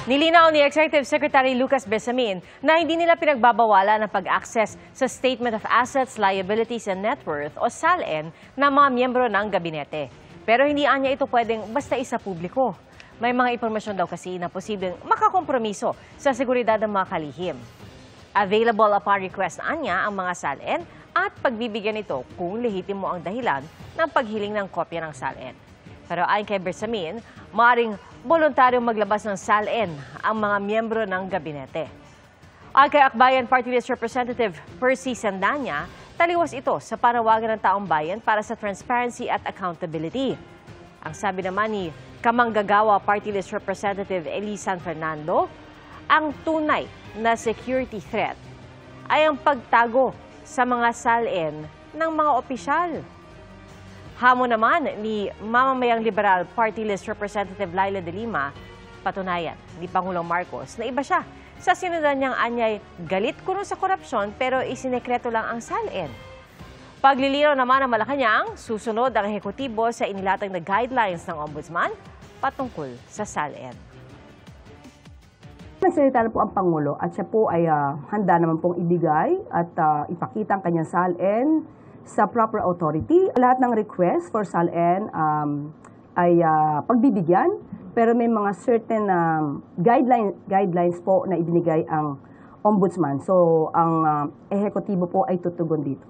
Nilinaw ni Executive Secretary Lucas Besamin na hindi nila pinagbabawalan ang pag-access sa Statement of Assets, Liabilities and Net Worth o SALN ng mga miyembro ng gabinete. Pero hindi anya ito pwedeng basta isa publiko. May mga impormasyon daw kasi na posibleng makakompromiso sa seguridad ng mga kalihim. Available upon request anya ang mga SALN at pagbibigyan ito kung lehitimo ang dahilan ng paghiling ng kopya ng SALN. Pero ayon kay Besamin, maaaring voluntaryong maglabas ng SALN ang mga miyembro ng gabinete. Ayon kay Akbayan Party List Representative Percy Sandanya, taliwas ito sa panawagan ng taong bayan para sa transparency at accountability. Ang sabi naman ni Kamanggagawa Party List Representative Eli San Fernando, ang tunay na security threat ay ang pagtago sa mga SALN ng mga opisyal. Hamon naman ni Mamamayang Liberal Party List Representative Laila de Lima, patunayan ni Pangulong Marcos na iba siya sa sinundan niyang anyay galit kuno sa korupsyon pero isinekreto lang ang SALN. Paglilinaw naman ng Malacanang, susunod ang ehekutibo sa inilatag na guidelines ng Ombudsman patungkol sa SALN. Nagsalita na po ang Pangulo at siya po ay handa naman pong ibigay at ipakita ang kanyang SALN sa proper authority. Lahat ng request for SALN ay pagbibigyan, pero may mga certain guidelines po na ibinigay ang Ombudsman. So, ang ehekutibo po ay tutugon dito.